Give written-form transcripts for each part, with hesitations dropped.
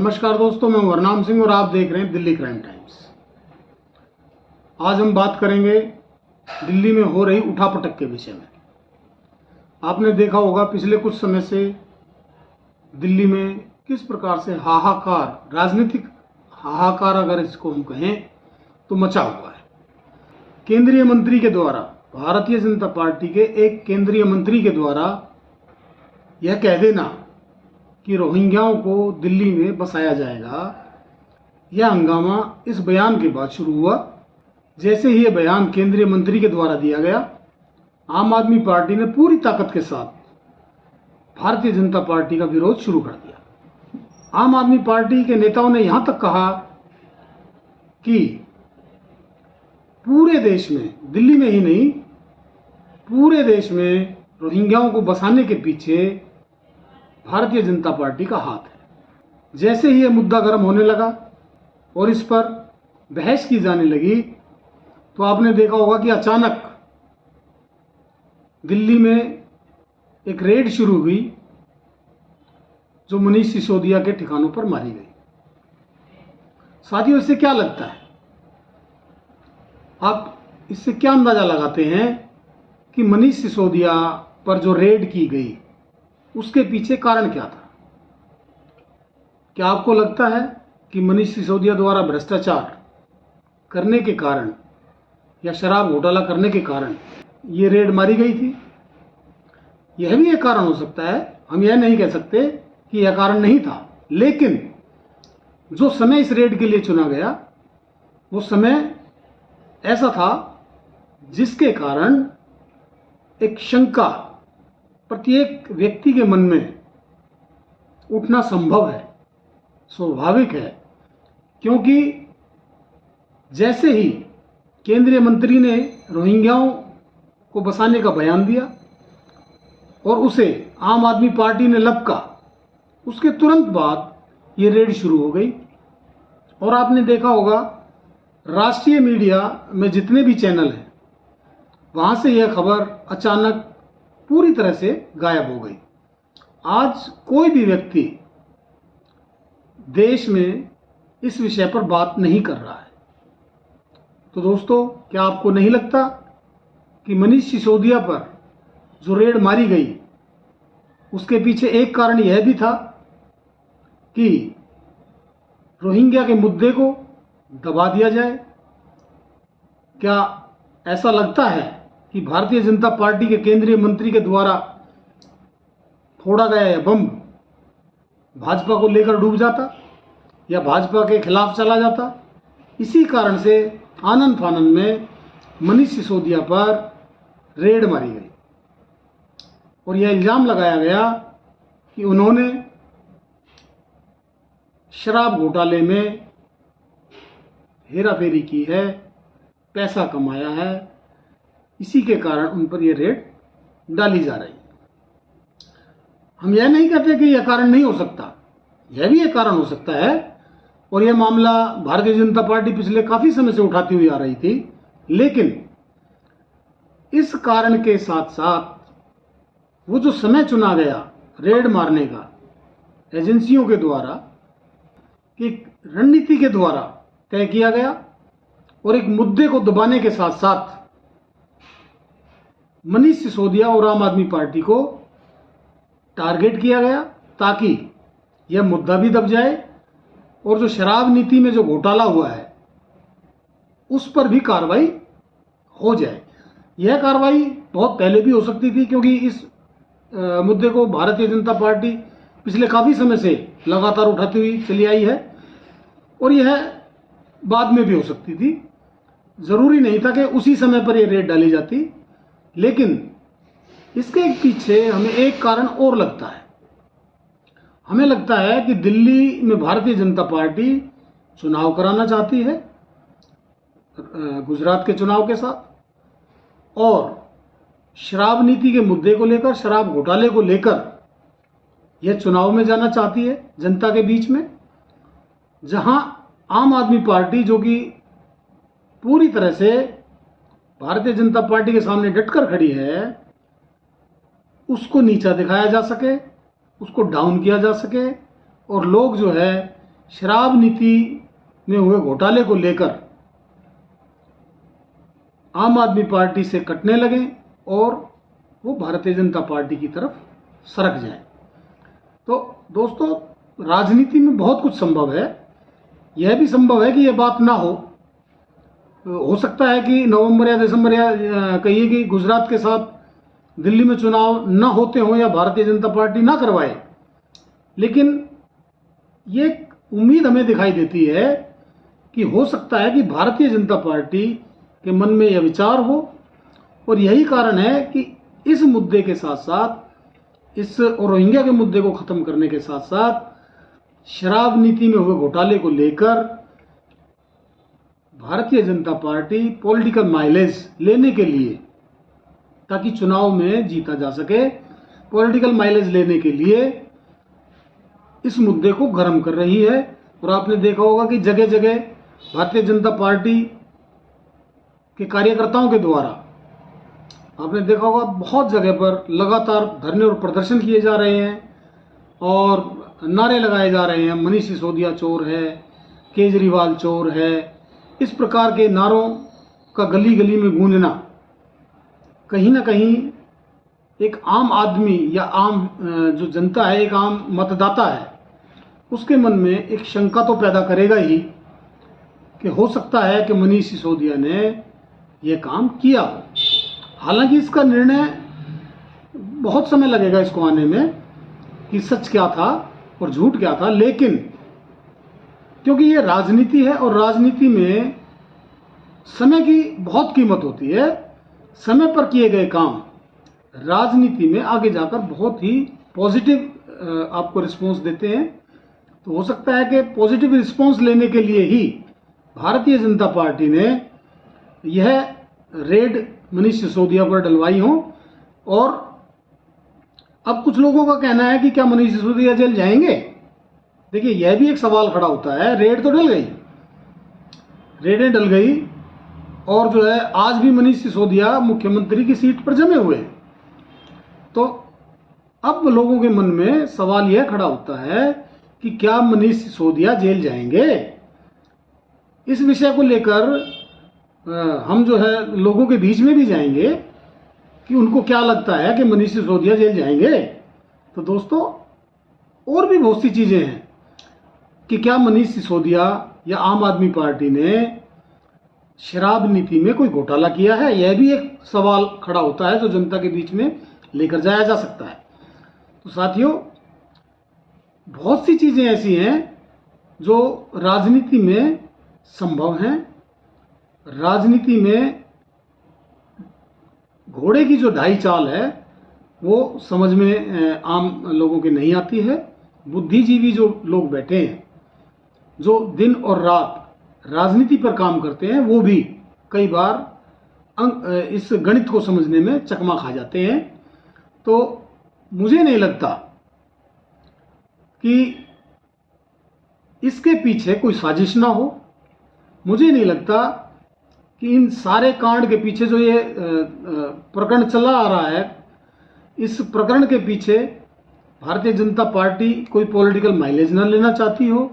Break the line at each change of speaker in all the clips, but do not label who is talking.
नमस्कार दोस्तों, मैं वरनाम सिंह और आप देख रहे हैं दिल्ली क्राइम टाइम्स। आज हम बात करेंगे दिल्ली में हो रही उठापटक के विषय में। आपने देखा होगा पिछले कुछ समय से दिल्ली में किस प्रकार से हाहाकार, राजनीतिक हाहाकार अगर इसको हम कहें तो मचा हुआ है। केंद्रीय मंत्री के द्वारा, भारतीय जनता पार्टी के एक केंद्रीय मंत्री के द्वारा यह कह देना कि रोहिंग्याओं को दिल्ली में बसाया जाएगा, यह हंगामा इस बयान के बाद शुरू हुआ। जैसे ही यह बयान केंद्रीय मंत्री के द्वारा दिया गया, आम आदमी पार्टी ने पूरी ताकत के साथ भारतीय जनता पार्टी का विरोध शुरू कर दिया। आम आदमी पार्टी के नेताओं ने यहां तक कहा कि पूरे देश में, दिल्ली में ही नहीं, पूरे देश में रोहिंग्याओं को बसाने के पीछे भारतीय जनता पार्टी का हाथ है। जैसे ही यह मुद्दा गर्म होने लगा और इस पर बहस की जाने लगी, तो आपने देखा होगा कि अचानक दिल्ली में एक रेड शुरू हुई जो मनीष सिसोदिया के ठिकानों पर मारी गई। साथियों, इससे क्या लगता है, आप इससे क्या अंदाजा लगाते हैं कि मनीष सिसोदिया पर जो रेड की गई उसके पीछे कारण क्या था? क्या आपको लगता है कि मनीष सिसोदिया द्वारा भ्रष्टाचार करने के कारण या शराब घोटाला करने के कारण ये रेड मारी गई थी? यह भी एक कारण हो सकता है, हम यह नहीं कह सकते कि यह कारण नहीं था, लेकिन जो समय इस रेड के लिए चुना गया वो समय ऐसा था जिसके कारण एक शंका प्रत्येक व्यक्ति के मन में उठना संभव है, स्वाभाविक है। क्योंकि जैसे ही केंद्रीय मंत्री ने रोहिंग्याओं को बसाने का बयान दिया और उसे आम आदमी पार्टी ने लपका, उसके तुरंत बाद ये रेड शुरू हो गई। और आपने देखा होगा राष्ट्रीय मीडिया में जितने भी चैनल हैं, वहां से यह खबर अचानक पूरी तरह से गायब हो गई। आज कोई भी व्यक्ति देश में इस विषय पर बात नहीं कर रहा है। तो दोस्तों, क्या आपको नहीं लगता कि मनीष सिसोदिया पर जो रेड मारी गई उसके पीछे एक कारण यह भी था कि रोहिंग्या के मुद्दे को दबा दिया जाए? क्या ऐसा लगता है कि भारतीय जनता पार्टी के केंद्रीय मंत्री के द्वारा फोड़ा गया यह बम भाजपा को लेकर डूब जाता या भाजपा के खिलाफ चला जाता? इसी कारण से आनन फानन में मनीष सिसोदिया पर रेड मारी गई और यह इल्जाम लगाया गया कि उन्होंने शराब घोटाले में हेराफेरी की है, पैसा कमाया है, इसी के कारण उन पर यह रेड डाली जा रही है। हम यह नहीं कहते कि यह कारण नहीं हो सकता, यह भी एक कारण हो सकता है। और यह मामला भारतीय जनता पार्टी पिछले काफी समय से उठाती हुई आ रही थी, लेकिन इस कारण के साथ साथ वो जो समय चुना गया रेड मारने का एजेंसियों के द्वारा, एक रणनीति के द्वारा तय किया गया और एक मुद्दे को दबाने के साथ साथ मनीष सिसोदिया और आम आदमी पार्टी को टारगेट किया गया ताकि यह मुद्दा भी दब जाए और जो शराब नीति में जो घोटाला हुआ है उस पर भी कार्रवाई हो जाए। यह कार्रवाई बहुत पहले भी हो सकती थी, क्योंकि इस मुद्दे को भारतीय जनता पार्टी पिछले काफी समय से लगातार उठाती हुई चली आई है और यह बाद में भी हो सकती थी। जरूरी नहीं था कि उसी समय पर यह रेड डाली जाती, लेकिन इसके पीछे हमें एक कारण और लगता है। हमें लगता है कि दिल्ली में भारतीय जनता पार्टी चुनाव कराना चाहती है गुजरात के चुनाव के साथ, और शराब नीति के मुद्दे को लेकर, शराब घोटाले को लेकर यह चुनाव में जाना चाहती है जनता के बीच में, जहां आम आदमी पार्टी, जो कि पूरी तरह से भारतीय जनता पार्टी के सामने डटकर खड़ी है, उसको नीचा दिखाया जा सके, उसको डाउन किया जा सके और लोग जो है शराब नीति में हुए घोटाले को लेकर आम आदमी पार्टी से कटने लगे और वो भारतीय जनता पार्टी की तरफ सरक जाए। तो दोस्तों, राजनीति में बहुत कुछ संभव है। यह भी संभव है कि यह बात ना हो सकता है कि नवंबर या दिसंबर या कहिए कि गुजरात के साथ दिल्ली में चुनाव न होते हों या भारतीय जनता पार्टी ना करवाए, लेकिन ये उम्मीद हमें दिखाई देती है कि हो सकता है कि भारतीय जनता पार्टी के मन में यह विचार हो। और यही कारण है कि इस मुद्दे के साथ साथ, इस रोहिंग्या के मुद्दे को खत्म करने के साथ साथ, शराब नीति में हुए घोटाले को लेकर Bharatiya Janata party political mileage लेने के लिए, ताकि चुनाव में जीता जा सके, पॉलिटिकल माइलेज लेने के लिए इस मुद्दे को गर्म कर रही है। और आपने देखा होगा कि जगह जगह भारतीय जनता पार्टी के कार्यकर्ताओं के द्वारा, आपने देखा होगा बहुत जगह पर लगातार धरने और प्रदर्शन किए जा रहे हैं और नारे लगाए जा रहे हैं, मनीष सिसोदिया चोर है, केजरीवाल चोर है। इस प्रकार के नारों का गली गली में गूंजना कहीं ना कहीं एक आम आदमी या आम जो जनता है, एक आम मतदाता है, उसके मन में एक शंका तो पैदा करेगा ही कि हो सकता है कि मनीष सिसोदिया ने यह काम किया हो। हालांकि इसका निर्णय बहुत समय लगेगा इसको आने में कि सच क्या था और झूठ क्या था, लेकिन क्योंकि ये राजनीति है और राजनीति में समय की बहुत कीमत होती है, समय पर किए गए काम राजनीति में आगे जाकर बहुत ही पॉजिटिव आपको रिस्पॉन्स देते हैं। तो हो सकता है कि पॉजिटिव रिस्पॉन्स लेने के लिए ही भारतीय जनता पार्टी ने यह रेड मनीष सिसोदिया पर डलवाई हो। और अब कुछ लोगों का कहना है कि क्या मनीष सिसोदिया जेल जाएंगे। देखिए, यह भी एक सवाल खड़ा होता है। रेड तो डल गई, रेडें डल गई और जो है आज भी मनीष सिसोदिया मुख्यमंत्री की सीट पर जमे हुए हैं। तो अब लोगों के मन में सवाल यह खड़ा होता है कि क्या मनीष सिसोदिया जेल जाएंगे। इस विषय को लेकर हम जो है लोगों के बीच में भी जाएंगे कि उनको क्या लगता है कि मनीष सिसोदिया जेल जाएंगे। तो दोस्तों, और भी बहुत सी चीजें हैं कि क्या मनीष सिसोदिया या आम आदमी पार्टी ने शराब नीति में कोई घोटाला किया है। यह भी एक सवाल खड़ा होता है जो जनता के बीच में लेकर जाया जा सकता है। तो साथियों, बहुत सी चीजें ऐसी हैं जो राजनीति में संभव हैं। राजनीति में घोड़े की जो ढाई चाल है वो समझ में आम लोगों के नहीं आती है। बुद्धिजीवी जो लोग बैठे हैं, जो दिन और रात राजनीति पर काम करते हैं, वो भी कई बार इस गणित को समझने में चकमा खा जाते हैं। तो मुझे नहीं लगता कि इसके पीछे कोई साजिश ना हो। मुझे नहीं लगता कि इन सारे कांड के पीछे जो ये प्रकरण चला आ रहा है, इस प्रकरण के पीछे भारतीय जनता पार्टी कोई पॉलिटिकल माइलेज ना लेना चाहती हो।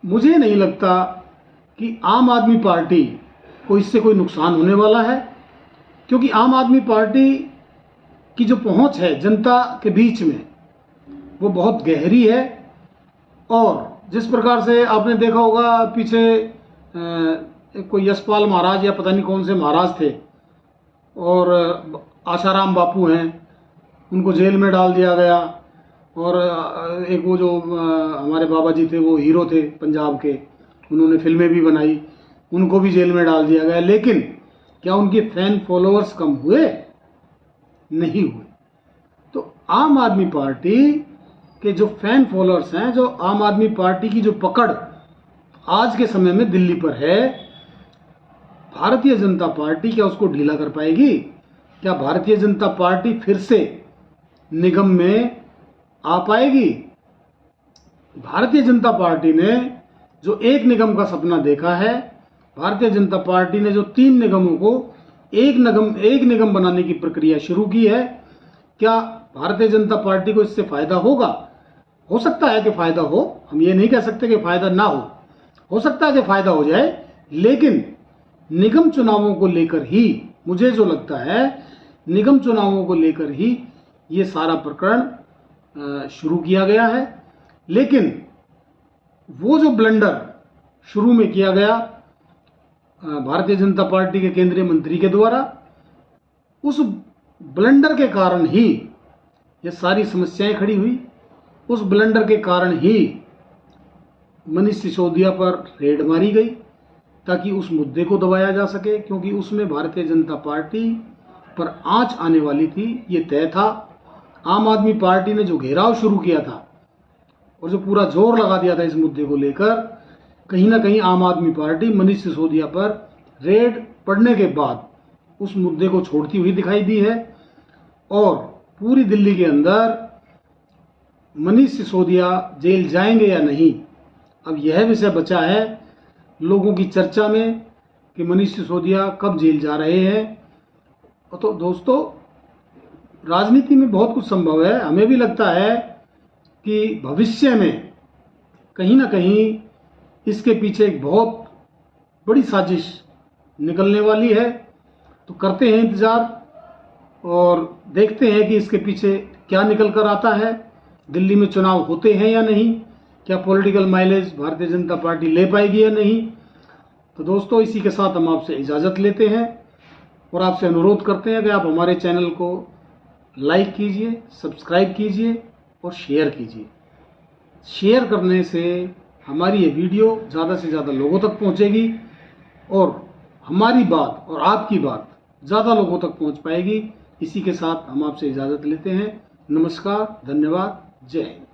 मुझे नहीं लगता कि आम आदमी पार्टी को इससे कोई नुकसान होने वाला है, क्योंकि आम आदमी पार्टी की जो पहुंच है जनता के बीच में वो बहुत गहरी है। और जिस प्रकार से आपने देखा होगा पीछे कोई यशपाल महाराज या पता नहीं कौन से महाराज थे और आशाराम बापू हैं, उनको जेल में डाल दिया गया। और एक वो जो हमारे बाबा जी थे, वो हीरो थे पंजाब के, उन्होंने फिल्में भी बनाई, उनको भी जेल में डाल दिया गया। लेकिन क्या उनके फैन फॉलोअर्स कम हुए? नहीं हुए। तो आम आदमी पार्टी के जो फैन फॉलोअर्स हैं, जो आम आदमी पार्टी की जो पकड़ आज के समय में दिल्ली पर है, भारतीय जनता पार्टी क्या उसको ढीला कर पाएगी? क्या भारतीय जनता पार्टी फिर से निगम में आ पाएगी? भारतीय जनता पार्टी ने जो एक निगम का सपना देखा है, भारतीय जनता पार्टी ने जो 3 निगमों को एक निगम बनाने की प्रक्रिया शुरू की है, क्या भारतीय जनता पार्टी को इससे फायदा होगा? हो सकता है कि फ़ायदा हो, हम ये नहीं कह सकते कि फ़ायदा ना हो सकता है कि फ़ायदा हो जाए, लेकिन निगम चुनावों को लेकर ही मुझे जो लगता है, निगम चुनावों को लेकर ही ये सारा प्रकरण शुरू किया गया है। लेकिन वो जो ब्लंडर शुरू में किया गया भारतीय जनता पार्टी के केंद्रीय मंत्री के द्वारा, उस ब्लंडर के कारण ही ये सारी समस्याएं खड़ी हुई। उस ब्लंडर के कारण ही मनीष सिसोदिया पर रेड मारी गई ताकि उस मुद्दे को दबाया जा सके, क्योंकि उसमें भारतीय जनता पार्टी पर आंच आने वाली थी, ये तय था। आम आदमी पार्टी ने जो घेराव शुरू किया था और जो पूरा जोर लगा दिया था इस मुद्दे को लेकर, कहीं ना कहीं आम आदमी पार्टी मनीष सिसोदिया पर रेड पड़ने के बाद उस मुद्दे को छोड़ती हुई दिखाई दी है। और पूरी दिल्ली के अंदर मनीष सिसोदिया जेल जाएंगे या नहीं, अब यह विषय बचा है लोगों की चर्चा में कि मनीष सिसोदिया कब जेल जा रहे हैं। तो दोस्तों, राजनीति में बहुत कुछ संभव है। हमें भी लगता है कि भविष्य में कहीं ना कहीं इसके पीछे एक बहुत बड़ी साजिश निकलने वाली है। तो करते हैं इंतज़ार और देखते हैं कि इसके पीछे क्या निकल कर आता है। दिल्ली में चुनाव होते हैं या नहीं, क्या political mileage Bharatiya Janata party ले पाएगी या नहीं। तो दोस्तों, इसी के साथ हम आपसे इजाज़त लेते हैं और आपसे अनुरोध करते हैं कि आप हमारे चैनल को लाइक कीजिए, सब्सक्राइब कीजिए और शेयर कीजिए। शेयर करने से हमारी ये वीडियो ज़्यादा से ज़्यादा लोगों तक पहुंचेगी और हमारी बात और आपकी बात ज़्यादा लोगों तक पहुंच पाएगी। इसी के साथ हम आपसे इजाज़त लेते हैं। नमस्कार, धन्यवाद, जय हिंद।